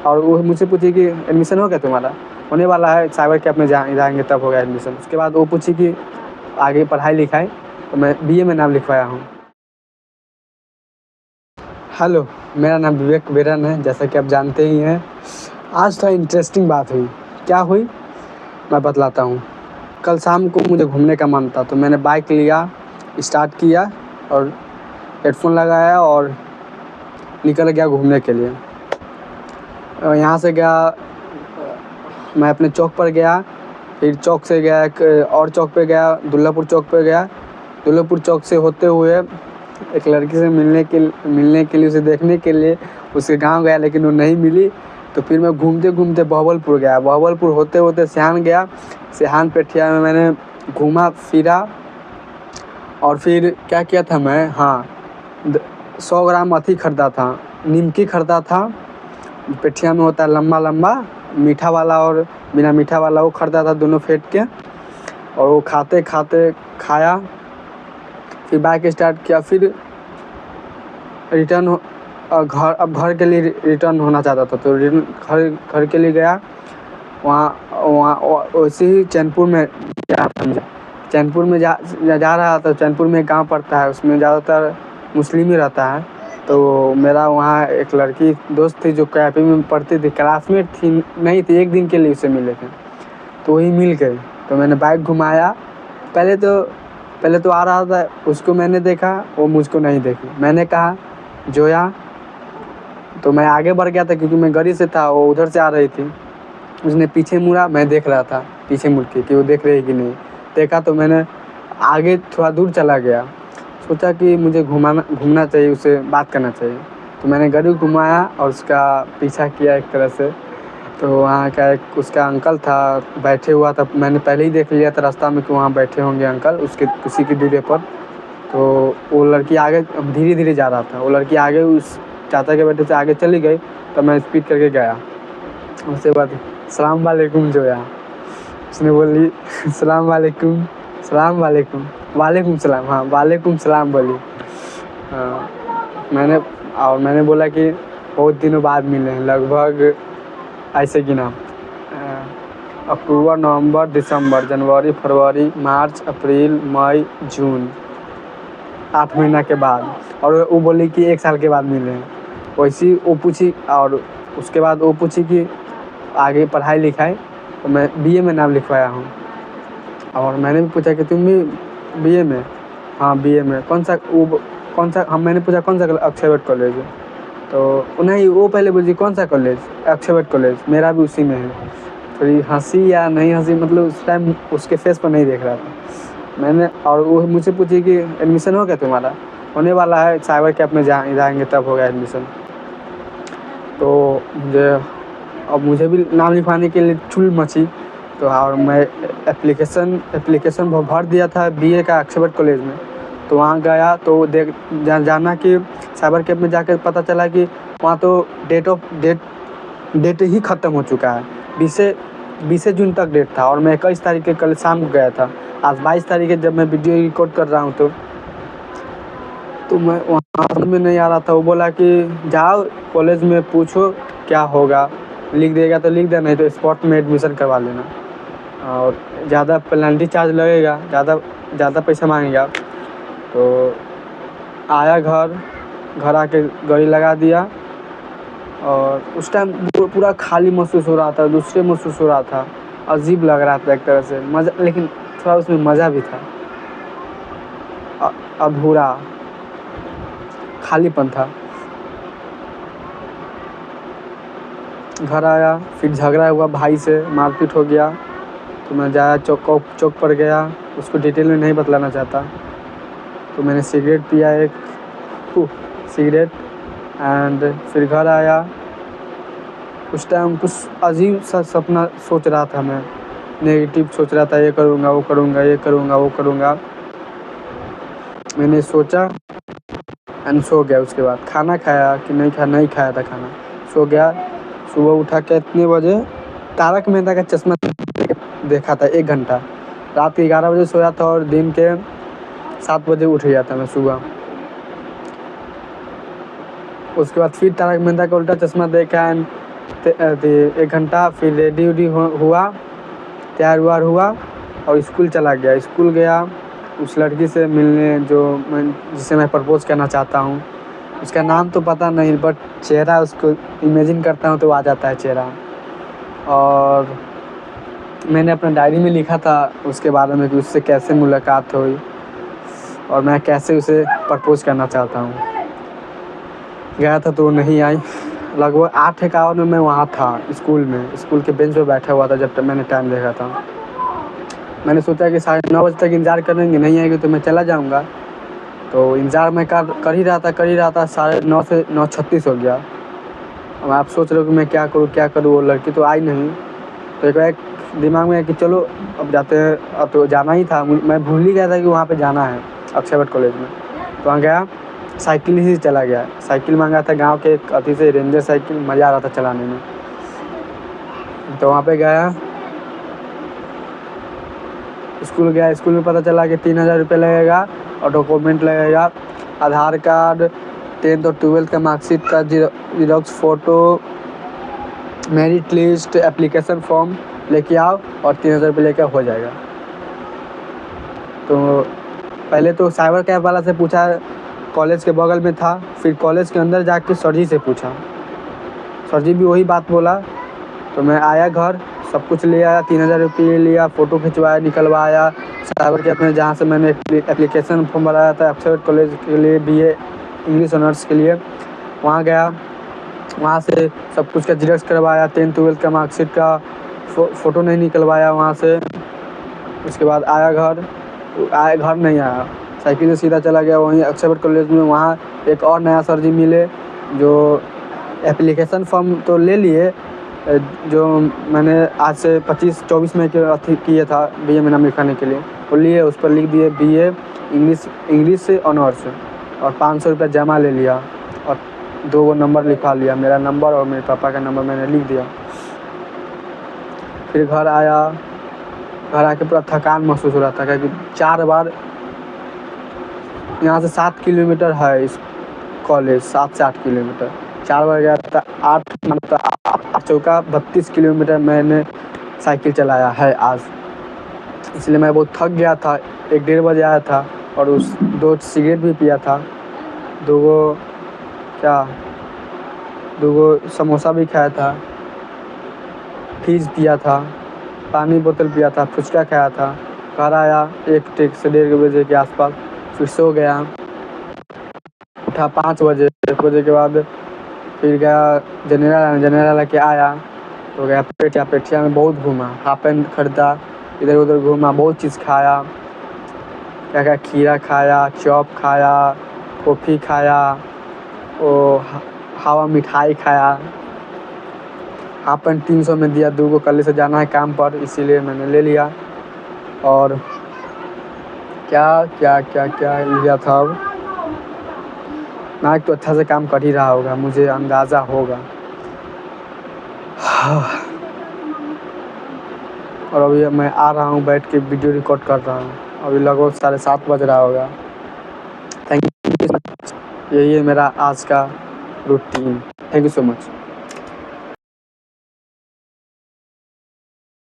और वो मुझसे पूछी कि एडमिशन हो गया तुम्हारा? होने वाला है, साइबर कैफ़े में जाएंगे तब होगा एडमिशन। उसके बाद वो पूछी कि आगे पढ़ाई लिखाई, तो मैं बीए में नाम लिखवाया हूँ। हेलो, मेरा नाम विवेक बेरन है, जैसा कि आप जानते ही हैं। आज थोड़ा इंटरेस्टिंग बात हुई। क्या हुई मैं बतलाता हूँ। कल शाम को मुझे घूमने का मन था, तो मैंने बाइक लिया, स्टार्ट किया और हेडफोन लगाया और निकल गया घूमने के लिए। यहाँ से गया, मैं अपने चौक पर गया, फिर चौक से गया एक और चौक पे गया, दुल्लापुर चौक पे गया। दुल्लापुर चौक से होते हुए एक लड़की से मिलने के लिए, उसे देखने के लिए उसके गांव गया, लेकिन वो नहीं मिली। तो फिर मैं घूमते घूमते बहावलपुर गया। बहावलपुर होते होते सिहान गया। सिहान पेठिया में मैंने घूमा फिरा और फिर क्या किया था मैं, हाँ, 100 ग्राम अथी ख़रीदा था, निमकी ख़रीदा था। पेठिया में होता है लंबा लंबा, मीठा वाला और बिना मीठा वाला, वो ख़रीदा था दोनों फेंट के। और वो खाते खाते खाया, फिर बाइक स्टार्ट किया, फिर रिटर्न घर, अब घर के लिए रिटर्न होना चाहता था, तो घर के लिए गया। वहाँ वैसे ही चैनपुर में चैनपुर में जा रहा था। चैनपुर में एक गाँव पड़ता है, उसमें ज़्यादातर मुस्लिम ही रहता है। तो मेरा वहाँ एक लड़की दोस्त थी जो कैफे में पढ़ती थी, क्लासमेट थी नहीं थी, एक दिन के लिए उससे मिले थे, तो वही मिल गई। तो मैंने बाइक घुमाया। पहले तो आ रहा था, उसको मैंने देखा, वो मुझको नहीं देखी। मैंने कहा जोया, तो मैं आगे बढ़ गया था क्योंकि मैं गाड़ी से था, वो उधर से आ रही थी। उसने पीछे मुड़ा, मैं देख रहा था पीछे मुड़ के कि वो देख रही है कि नहीं। देखा तो मैंने आगे थोड़ा दूर चला गया, सोचा कि मुझे घूमना चाहिए, उससे बात करना चाहिए। तो मैंने गाड़ी घुमाया और उसका पीछा किया एक तरह से। तो वहाँ का एक उसका अंकल था, बैठे हुआ था। मैंने पहले ही देख लिया था रास्ता में कि वहाँ बैठे होंगे अंकल, उसके किसी की दूरी पर। तो वो लड़की आगे धीरे धीरे जा रहा था, वो लड़की आगे उस चाचा के बेटे से आगे चली गई। तो मैं स्पीड करके गया। उसके बाद सलाम वालेकुम जोया, उसने बोली सलाम वालेकुम, सलाम वालेकुम, वालेकुम सलाम, हाँ वालेकुम सलाम बोली। मैंने बोला कि बहुत दिनों बाद मिले हैं, लगभग ऐसे गिना, अक्टूबर, नवंबर, दिसंबर, जनवरी, फरवरी, मार्च, अप्रैल, मई, जून, 8 महीना के बाद। और वो बोली कि 1 साल के बाद मिले हैं। वैसी वो पूछी, और उसके बाद वो पूछी कि आगे पढ़ाई लिखाई, तो मैं बीए में नाम लिखवाया हूँ। और मैंने भी पूछा कि तुम भी बीए में? हाँ बीए में। कौन सा मैंने पूछा कौन सा अक्षयवट कॉलेज है? तो नहीं, वो पहले बोली कौन सा कॉलेज? अक्षयवट कॉलेज, मेरा भी उसी में है। थोड़ी हंसी या नहीं हंसी, मतलब उस टाइम उसके फेस पर नहीं देख रहा था मैंने। और वो मुझसे पूछी कि एडमिशन हो गया तुम्हारा? होने वाला है, साइबर कैफ़े में जाएंगे तब होगा एडमिशन। तो मुझे भी नाम लिखवाने के लिए चुल मची। तो और मैं एप्लीकेशन भर दिया था बीए का अक्षयवट कॉलेज में। तो वहाँ गया तो जाना कि साइबर कैफ़े में जाकर पता चला कि वहाँ तो डेट ही ख़त्म हो चुका है। 20 जून तक डेट था और मैं 21 तारीख के कल शाम को गया था। आज 22 तारीख है, जब मैं वीडियो रिकॉर्ड कर रहा हूँ। तो मैं वहाँ समझ में नहीं आ रहा था। वो बोला कि जाओ कॉलेज में पूछो क्या होगा, लिख देगा तो लिख देना, नहीं तो स्पॉट में एडमिशन करवा लेना, और ज़्यादा पेनल्टी चार्ज लगेगा, ज़्यादा पैसा मांगेगा। तो आया घर आके गाड़ी लगा दिया। और उस टाइम पूरा खाली महसूस हो रहा था, दूसरे महसूस हो रहा था, अजीब लग रहा था एक तरह से, मज़ा, लेकिन थोड़ा उसमें मज़ा भी था। अधूरा खालीपन था। घर आया, फिर झगड़ा हुआ भाई से, मारपीट हो गया। तो मैं जाया चौक पर गया, उसको डिटेल में नहीं बतलाना चाहता। तो मैंने सिगरेट पिया एक सिगरेट, एंड फिर घर आया। उस टाइम कुछ अजीब सा सपना सोच रहा था मैं, नेगेटिव सोच रहा था, ये करूँगा वो करूँगा, ये करूँगा वो करूँगा। मैंने सोचा एंड सो गया। उसके बाद खाना खाया कि नहीं खाया था खाना, सो गया। सुबह उठा के इतने बजे तारक मेहता का चश्मा देखा था 1 घंटा। रात के 11 बजे सोया था और दिन के 7 बजे उठ गया था मैं सुबह। उसके बाद फिर तारक मेहता का उल्टा चश्मा देखा एंड 1 घंटा, फिर रेडी वेडी हुआ, तैयार वार हुआ और स्कूल चला गया। स्कूल गया उस लड़की से मिलने जिसे मैं प्रपोज़ करना चाहता हूँ। उसका नाम तो पता नहीं, बट चेहरा उसको इमेजिन करता हूँ तो आ जाता है चेहरा। और मैंने अपना डायरी में लिखा था उसके बारे में कि उससे कैसे मुलाकात हुई और मैं कैसे उसे प्रपोज़ करना चाहता हूँ। गया था तो वो नहीं आई। लगभग 8:51 में मैं वहाँ था स्कूल में, स्कूल के बेंच पे बैठा हुआ था जब मैंने टाइम देखा था। मैंने सोचा कि 9:30 बजे तक इंतज़ार करेंगे, नहीं आएगी तो मैं चला जाऊँगा। तो इंतज़ार मैं कर ही रहा था 9:30 से 9:36 हो गया। अब आप सोच रहे हो कि मैं क्या करूँ, वो लड़की तो आई नहीं। तो एक दिमाग में है कि चलो अब जाते हैं, अब तो जाना ही था। मैं भूल ही गया था कि वहाँ पे जाना है अक्षयवट कॉलेज में। तो वहाँ गया, साइकिल ही चला गया। साइकिल मांगा था गांव के एक अति से रेंजर साइकिल, मज़ा आ रहा था चलाने में। तो वहाँ पे गया, स्कूल गया। स्कूल में पता चला कि 3,000 रुपये लगेगा और डॉक्यूमेंट लगेगा, आधार कार्ड, 10th और 12th का मार्कशीट का xerox photo, merit list, application form लेके आओ और 3,000 रुपये लेकर हो जाएगा। तो पहले तो साइबर कैफ़े वाला से पूछा, कॉलेज के बगल में था। फिर कॉलेज के अंदर जाके सर जी से पूछा, सर जी भी वही बात बोला। तो मैं आया घर, सब कुछ ले आया, 3,000 रुपये लिया, फ़ोटो खिंचवाया, निकलवाया साइबर कैफ़े में जहाँ से मैंने एप्लीकेशन फॉर्म भराया था अक्षयवट कॉलेज के लिए, BA इंग्लिश ऑनर्स के लिए। वहाँ गया, वहाँ से सब कुछ का जीरोक्स करवाया, 10th 12th का मार्कशीट का फ़ोटो नहीं निकलवाया वहाँ से। उसके बाद आया घर नहीं आया, साइकिल से सीधा चला गया वहीं अक्षयवट कॉलेज में। वहाँ एक और नया सर जी मिले जो एप्लीकेशन फॉर्म तो ले लिए, जो मैंने आज से 25-24 में किया था BA में नाम लिखाने के लिए, वो लिए। उस पर लिख दिए BA इंग्लिश ऑनर्स और 500 रुपये जमा ले लिया और 2 नंबर लिखवा लिया, मेरा नंबर और मेरे पापा का नंबर मैंने लिख दिया। फिर घर आया, घर आके पूरा थकान महसूस हो रहा था क्योंकि 4 बार, यहाँ से 7 किलोमीटर है इस कॉलेज, 7 से 8 किलोमीटर, 4 बार गया था। 8 चौका 32 किलोमीटर मैंने साइकिल चलाया है आज। इसलिए मैं बहुत थक गया था। 1-1:30 बजे आया था और 2 सिगरेट भी पिया था, 2 समोसा भी खाया था, फीस पिया था, पानी बोतल पिया था, फुचका खाया था। घर आया 1 से 1:30 बजे के आसपास, फिर सो गया। उठा 5 बजे, 1 बजे के बाद फिर गया जनरल लेके आया। तो गया पेठिया में बहुत घूमा, हाफ पैंट खरीदा, इधर उधर घूमा, बहुत चीज़ खाया। क्या खीरा खाया, चॉप खाया, कॉफ़ी खाया, हवा मिठाई खाया। हाफ पैंट 300 में दिया, 2 को कल से जाना है काम पर, इसीलिए मैंने ले लिया। और क्या लिया था। अब नायक तो अच्छा से काम कर ही रहा होगा, मुझे अंदाज़ा होगा। और अभी मैं आ रहा हूँ, बैठ के वीडियो रिकॉर्ड कर रहा हूँ। अभी लगभग 7:30 बज रहा होगा। Thank you so much. यही है मेरा आज का routine. Thank you so much.